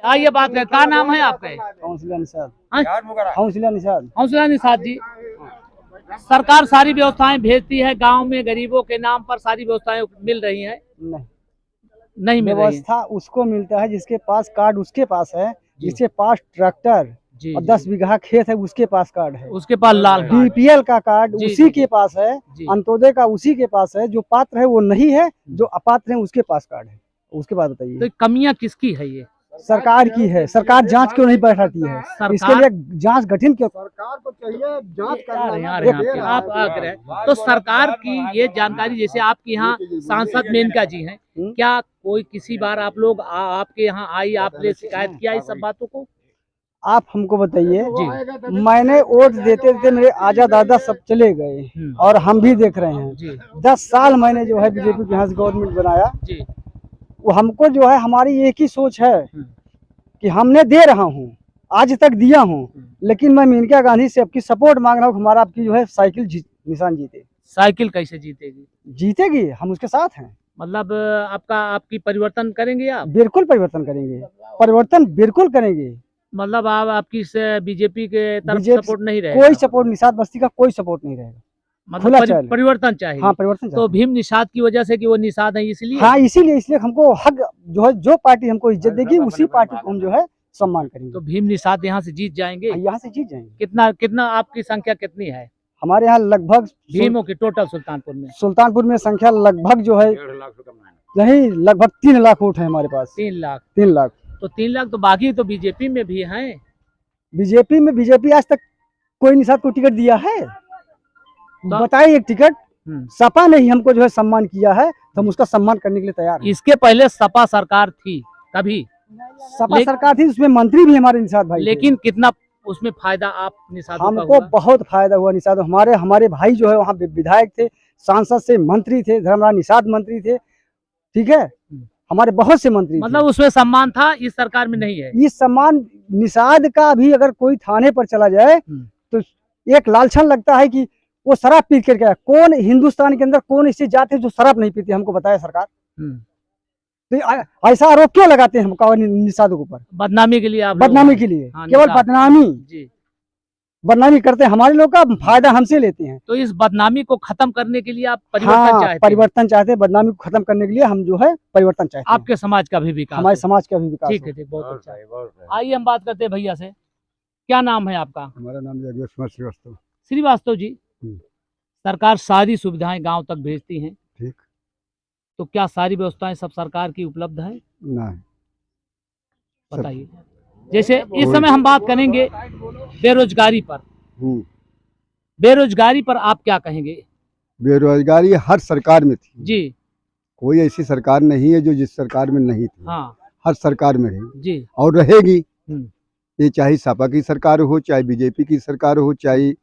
आइए बात करें, क्या नाम है आपका? हौसला निषाद। हौसला निषाद। हौसला निषाद जी, सरकार सारी व्यवस्थाएं भेजती है गांव में, गरीबों के नाम पर सारी व्यवस्थाएं मिल रही हैं? नहीं मिल रही है। व्यवस्था उसको मिलता है जिसके पास कार्ड उसके पास है, जिसके पास ट्रैक्टर और 10 बीघा खेत है उसके पास कार्ड है, उसके पास लाल बीपीएल का कार्ड उसी के पास है, अंत्योदय का उसी के पास है। जो पात्र है वो नहीं है, जो अपात्र है उसके पास कार्ड है। उसके बाद बताइए, तो कमियां किसकी है? ये सरकार की है। सरकार जांच क्यों नहीं बैठाती है? इसके लिए जांच गठित क्यों? सरकार को चाहिए जांच करना। आप आग्रह तो सरकार की ये जानकारी, जैसे आपके यहाँ सांसद मेनका जी हैं, क्या कोई किसी बार आप लोग आपके यहाँ आई, आपने शिकायत किया इस सब बातों को? आप हमको बताइए जी। मैंने वोट देते देते मेरे आजा दादा सब चले गए और हम भी देख रहे हैं। 10 साल मैंने जो है बीजेपी के यहाँ से गवर्नमेंट बनाया जी। वो हमको जो है, हमारी एक ही सोच है कि हमने दे रहा हूँ, आज तक दिया हूँ, लेकिन मैं मेनका गांधी से आपकी सपोर्ट मांग रहा हूँ। हमारा आपकी जो है साइकिल निशान जीते। साइकिल कैसे जीतेगी? जीतेगी, हम उसके साथ हैं। मतलब आपकी परिवर्तन करेंगे आप? बिल्कुल परिवर्तन करेंगे, परिवर्तन बिल्कुल करेंगे। मतलब आपकी बीजेपी के तरफ सपोर्ट नहीं रहेगा? कोई सपोर्ट, निषाद बस्ती का कोई सपोर्ट नहीं रहेगा। मतलब परिवर्तन चाहिए। हाँ, परिवर्तन तो भीम निषाद की वजह से कि वो निषाद है इसलिए? हाँ, इसीलिए हमको हक जो है, जो पार्टी हमको इज्जत देगी उसी पार्टी को हम जो है सम्मान करेंगे। तो भीम निषाद यहाँ से जीत जाएंगे? यहाँ से जीत जाएंगे। कितना आपकी संख्या कितनी है हमारे यहाँ? लगभग भीमों की टोटल सुल्तानपुर में संख्या लगभग जो है नहीं, लगभग 3 लाख वोट है हमारे पास। 3 लाख? 3 लाख। तो 3 लाख तो बाकी तो बीजेपी में भी हैं। बीजेपी आज तक कोई निषाद को टिकट दिया है? तो बताइए एक टिकट। सपा ने ही हमको जो है सम्मान किया है, तो हम उसका सम्मान करने के लिए तैयार हैं। इसके पहले सपा सरकार थी, कभी सपा सरकार थी, उसमें मंत्री भी हमारे निषाद भाई। लेकिन कितना उसमें फायदा आप निषाद? हमको बहुत फायदा हुआ निषाद। हमारे भाई जो है वहाँ विधायक थे, सांसद से मंत्री थे, धर्मराज निषाद मंत्री थे, ठीक है, हमारे बहुत से मंत्री। मतलब उसमें सम्मान था, इस सरकार में नहीं है। इस सम्मान निषाद का भी अगर कोई थाने पर चला जाए तो एक लालछन लगता है कि वो शराब पी कर गया। कौन हिंदुस्तान के अंदर कौन ऐसी जात है जो शराब नहीं पीती? हमको बताया सरकार। तो ऐसा आरोप क्यों लगाते हैं हम निषाद के ऊपर? बदनामी के लिए आप? बदनामी के लिए, केवल बदनामी जी। बदनामी करते हैं, हमारे लोग का फायदा हमसे लेते हैं। तो इस बदनामी को खत्म करने के लिए आप परिवर्तन चाहते हैं? परिवर्तन चाहते हैं। बदनामी को खत्म करने के लिए हम जो है परिवर्तन चाहते हैं। आपके समाज का भी विकास? हमारे समाज का भी विकास। ठीक है, बहुत अच्छा। आइए हम बात करते हैं भैया से। क्या नाम है आपका? हमारा नाम श्रीवास्तव। श्रीवास्तव जी, सरकार सारी सुविधाएं गांव तक भेजती हैं, ठीक, तो क्या सारी व्यवस्थाएं सब सरकार की उपलब्ध है? नहीं, बताइए। जैसे इस समय हम बात करेंगे बेरोजगारी पर। बेरोजगारी पर आप क्या कहेंगे? बेरोजगारी हर सरकार में थी जी। कोई ऐसी सरकार नहीं है जो जिस सरकार में नहीं थी। हाँ, हर सरकार में रही जी और रहेगी। ये चाहे सपा की सरकार हो, चाहे बीजेपी की सरकार हो, चाहे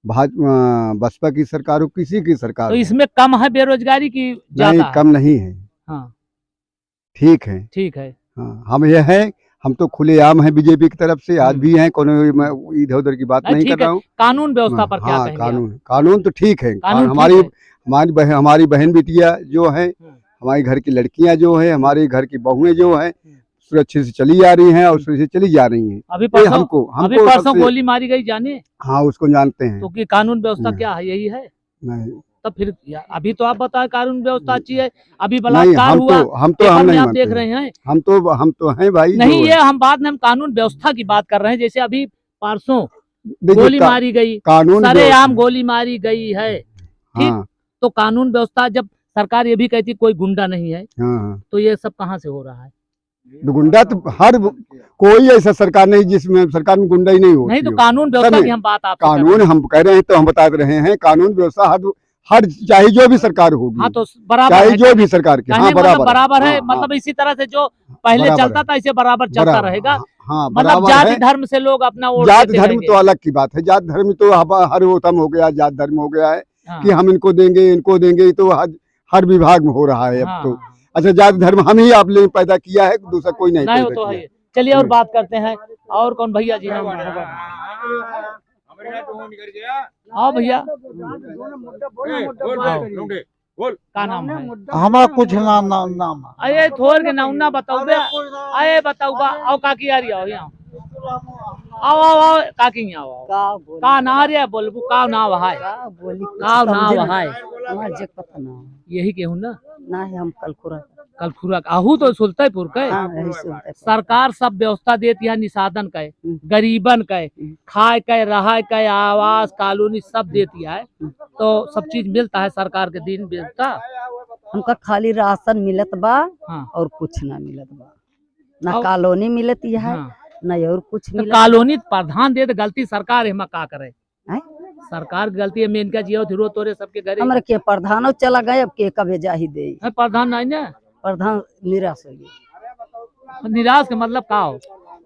बसपा की सरकार हो, किसी की सरकार। तो इसमें कम है बेरोजगारी की ज्यादा? नहीं, कम नहीं है। हाँ, ठीक है, ठीक है। हाँ, हम ये हैं, हम तो खुलेआम हैं बीजेपी की तरफ से, आज भी हैं। कोनो इधर उधर की बात नहीं कर रहा हूँ। कानून व्यवस्था पर क्या कहेंगे? कानून तो ठीक है। हमारी बहन बेटियां जो है, हमारी घर की लड़कियां जो है, हमारे घर की बहुएं जो है, सुरक्षित से चली जा रही हैं और सुरक्षित चली जा रही हैं। अभी परसों गोली मारी गई, जाने? हाँ, उसको जानते हैं। तो कानून व्यवस्था क्या है? यही है? नहीं, तब फिर अभी तो आप बताएं कानून व्यवस्था अच्छी है। अभी बलात्कार हुआ, हम तो हम नहीं आप देख रहे हैं। हम तो हैं भाई। नहीं, ये हम बाद में कानून व्यवस्था की बात कर रहे हैं। जैसे अभी परसों गोली मारी गई, सरेआम गोली मारी गई है, ठीक, तो कानून व्यवस्था, जब सरकार ये भी कहती कोई गुंडा नहीं है, तो ये सब कहाँ से हो रहा है? गुंडा तो हर कोई ऐसा सरकार नहीं जिसमें सरकार में गुंडा ही नहीं हो। नहीं, तो कानून व्यवस्था की हम बात कानून हम कह रहे हैं, तो हम बता रहे हैं कानून व्यवस्था हर चाहे जो भी सरकार होगी। हाँ, तो बराबर चाहे जो भी सरकार की। हाँ, बराबर है। मतलब इसी तरह से जो पहले चलता था ऐसे बराबर चलता रहेगा। हाँ, मतलब जाति धर्म से लोग अपना वोट जात धर्म तो अलग की बात है। जात धर्म तो हर खत्म हो गया, जात धर्म हो गया है कि हम इनको देंगे, तो हर विभाग में हो रहा है अब तो। अच्छा, जात धर्म हम ही आपने पैदा किया है, दूसरा कोई नहीं पैदा तो है। चलिए और बात करते हैं। और कौन भैया जी? हाँ भैया, का नाम है? हमारा कुछ नाम अरे थोड़ के ना बताओ बे, अरे बताओ बा, आओ काकी आ रही आओ यहाँ, आओ आओ आओ काकी यहाँ आओ, का ना रे बोलबू, का ना वहाय, का ना वहाय, यही केहू ना है हम कल खुराक आहू तो सुल्तानपुर के सरकार सब व्यवस्था देती है, निषादन के, गरीबन के, खाए के, रहा के, आवास कॉलोनी सब देती है, तो सब चीज मिलता है सरकार के दिन मिलता। हमका खाली राशन मिलत बा हाँ। और कुछ ना मिलत बा, ना कॉलोनी मिलती है, हाँ। ना और कुछ तो कॉलोनी प्रधान दे तो गलती सरकार है, का करे, सरकार की गलती है, मेनका जियो रो तोरे सबके घरे हमारे के प्रधानो चला गए, अब के कभी जा ही दे, प्रधान नहीं ना, प्रधान निराश हो गया। निराश का मतलब का हो,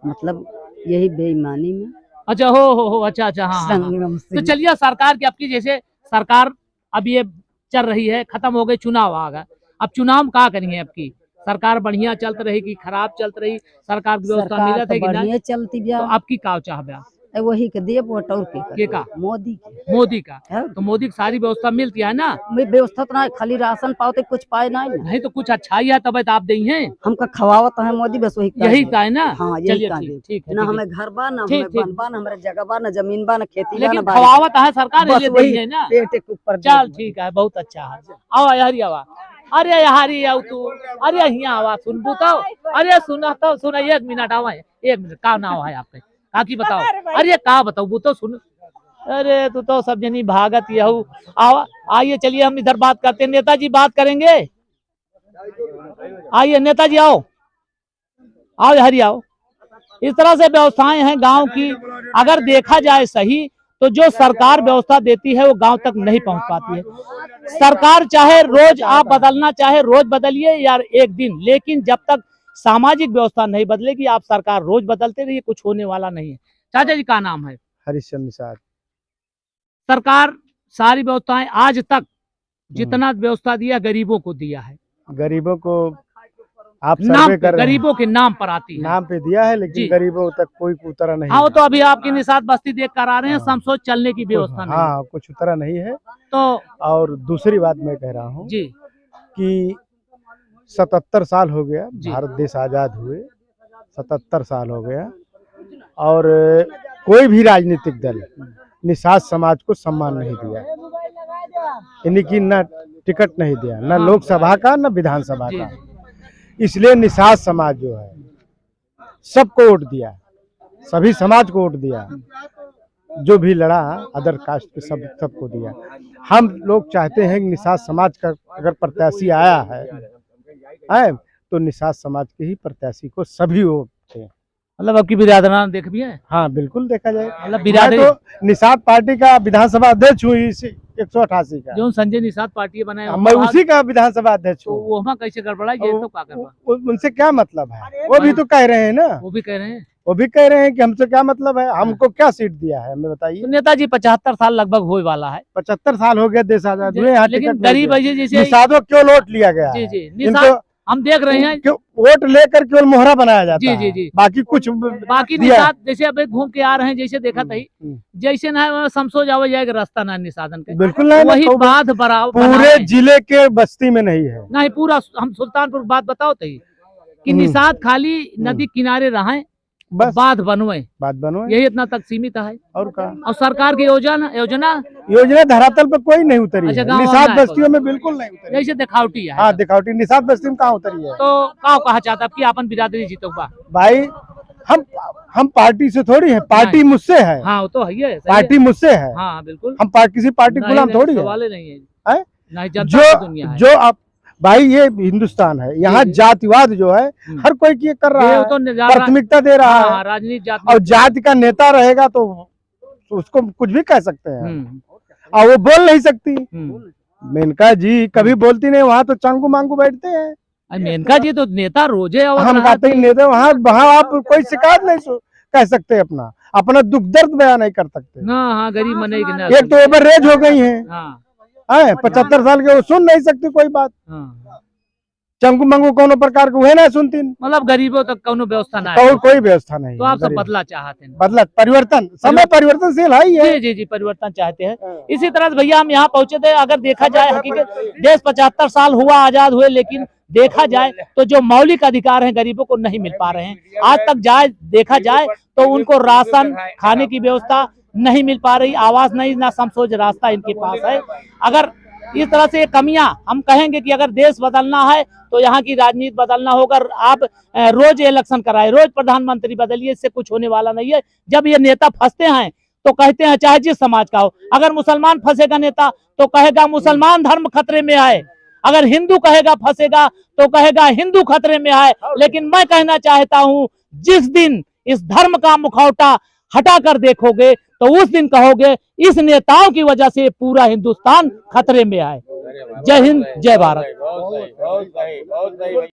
मतलब यही बेईमानी में। अच्छा हो अच्छा अच्छा हाँ। तो चलिए सरकार की आपकी जैसे सरकार अब ये चल रही है, खत्म हो गई, चुनाव आ गया, अब चुनाव क्या करेंगे, आपकी सरकार बढ़िया चलत रही कि खराब चलत रही, सरकार की व्यवस्था मिलत है कि नहीं चलती, तो आपकी का चाह वही के दिए वोट और के का मोदी का तो मोदी की सारी व्यवस्था मिलती है ना, व्यवस्था तो ना खाली राशन पाओ तो कुछ पाए नहीं तो कुछ अच्छाई है तब आप दे हैं, हमका खवावत है मोदी, बस वही यही का है ना। हाँ, चलिए ठीक है, ना हमें घर बा, ना हमें बन बा, ना हमारे जगह बा, ना जमीन बा, ना खेती बा, लेकिन खवावत है सरकार है ना, पेट के ऊपर। चल ठीक है, बहुत अच्छा है, आओ यार आवा, अरे यारी आओ तू, अरे यहाँ आवा सुनबू तो, अरे सुना तो सुना, 1 मिनट आवा, 1 मिनट, का नाम है आपका, काकी बताओ, अरे का बताओ वो तो सुन, अरे तू तो सब जनी भागत यहू, आओ आइए, चलिए हम इधर बात करते हैं, नेताजी बात करेंगे, आइए नेताजी आओ आओ हरी आओ। इस तरह से व्यवस्थाएं हैं गांव की, अगर देखा जाए सही तो जो सरकार व्यवस्था देती है वो गांव तक नहीं पहुंच पाती है। सरकार चाहे रोज आप बदलना चाहे रोज बदलिए या एक दिन, लेकिन जब तक सामाजिक व्यवस्था नहीं बदलेगी, आप सरकार रोज बदलते रहिए, कुछ होने वाला नहीं है। चाचा जी का नाम है? हरिश्चंद्र निषाद। सरकार सारी व्यवस्थाएं आज तक जितना व्यवस्था दिया गरीबों को दिया है, गरीबों को आप नाम कर गरीबों के नाम पर आती है, नाम पे दिया है, लेकिन गरीबों तक कोई उतरा नहीं। हाँ तो अभी आपकी निषाद बस्ती देख कर आ रहे हैं, समसोच चलने की व्यवस्था नहीं। हाँ कुछ उतरा नहीं है। तो और दूसरी बात मैं कह रहा हूँ जी कि 77 साल हो गया भारत देश आजाद हुए, 77 साल हो गया, और कोई भी राजनीतिक दल निषाद समाज को सम्मान नहीं दिया, यानी कि न टिकट नहीं दिया, न लोकसभा का न विधानसभा का। इसलिए निषाद समाज जो है सबको वोट दिया, सभी समाज को वोट दिया, जो भी लड़ा अदर कास्ट के सबको दिया। हम लोग चाहते हैं कि निषाद समाज का अगर प्रत्याशी आया है तो निषाद समाज के ही प्रत्याशी को सभी वोट दें। मतलब आपकी बिरादरान देख भी है? हाँ बिल्कुल देखा जाए, मतलब तो निषाद पार्टी का विधानसभा अध्यक्ष हुई 188 का, जो संजय निषाद पार्टी बनाया, मैं उसी का विधानसभा अध्यक्ष हूँ। वो हम कैसे गड़बड़ा, ये तो क्या करवा, उनसे क्या मतलब है? वो भी तो कह रहे हैं ना, वो भी कह रहे हैं, वो भी कह रहे हैं कि हमसे क्या मतलब है, हमको क्या सीट दिया है हमें बताइए। तो नेताजी 75 साल लगभग होने वाला है, 75 साल हो गया देश आजाद हुए, लेकिन गरीब जैसे निषादों क्यों लौट लिया गया? जी जी निषाद हम देख रहे हैं, वोट लेकर केवल मोहरा बनाया जाता है। जी जी बाकी कुछ बाकी निषाद जैसे अब घूम के आ रहे हैं, जैसे देखा था जैसे ना समझो जाओ जाएगा रास्ता ना निषादन के, बिल्कुल नहीं, वही बात बराबर पूरे जिले के बस्ती में नहीं है, नहीं पूरा हम सुल्तानपुर बात बताओ तो कि निषाद खाली नदी किनारे रहे, बस बात बनवे, यही इतना तक सीमित है। और का, और सरकार की योजना धरातल पर कोई नहीं उतरी है, निषाद बस्तियों में बिल्कुल नहीं उतरी, जैसे दिखावटी है। हाँ दिखावटी निषाद बस्ती में कहाँ उतरी है? तो क्या कहा चाहता कि अपन बिरादरी जीतो भाई, हम पार्टी से थोड़ी है, पार्टी मुझसे है। हाँ वो तो है, पार्टी मुझसे है। हाँ बिल्कुल, हम किसी पार्टी गुलाम थोड़ी है। जो आप भाई, ये हिंदुस्तान है, यहाँ जातिवाद जो है हर कोई की कर रहा है, प्राथमिकता दे रहा है, राजनीति और जाति का नेता रहेगा तो उसको कुछ भी कह सकते हैं, और वो बोल नहीं सकती। मेनका जी कभी बोलती नहीं, वहाँ तो चांगू मांगू बैठते हैं। मेनका जी तो नेता रोजे, हम कहते हैं नेता, वहाँ आप कोई शिकायत नहीं कह सकते, अपना दुख दर्द बयान नहीं कर सकते। हाँ गरीब मने एक तो ओवरएज हो गई है, 75 साल के, वो सुन नहीं सकती कोई बात, चंगू मंगू कोनो प्रकार के हुए ना सुनतीन, मतलब गरीबों तक कोनो व्यवस्था ना है। कोई व्यवस्था नहीं। तो आप सब बदला चाहते हैं, बदला परिवर्तन, समय परिवर्तनशील है ही है। जी जी जी, परिवर्तन चाहते हैं। इसी तरह से भैया हम यहाँ पहुंचे थे, अगर देखा जाए हकीकत देश 75 साल हुआ आजाद हुए, लेकिन देखा जाए तो जो मौलिक अधिकार हैं गरीबों को नहीं मिल पा रहे हैं। आज तक देखा जाए तो उनको राशन, खाने की व्यवस्था नहीं मिल पा रही, आवास नहीं, ना समसोच रास्ता इनके पास है। अगर इस तरह से कमियां, हम कहेंगे कि अगर देश बदलना है तो यहाँ की राजनीति बदलना होगा। आप रोज इलेक्शन कराए, रोज प्रधानमंत्री बदलिए, इससे कुछ होने वाला नहीं है। जब ये नेता फंसते हैं तो कहते हैं चाहे जिस समाज का हो, अगर मुसलमान फंसेगा नेता तो कहेगा मुसलमान धर्म खतरे में है, अगर हिंदू कहेगा फंसेगा तो कहेगा हिंदू खतरे में है। लेकिन मैं कहना चाहता हूं, जिस दिन इस धर्म का मुखौटा हटा कर देखोगे तो उस दिन कहोगे इस नेताओं की वजह से पूरा हिंदुस्तान खतरे में है। जय हिंद, जय भारत।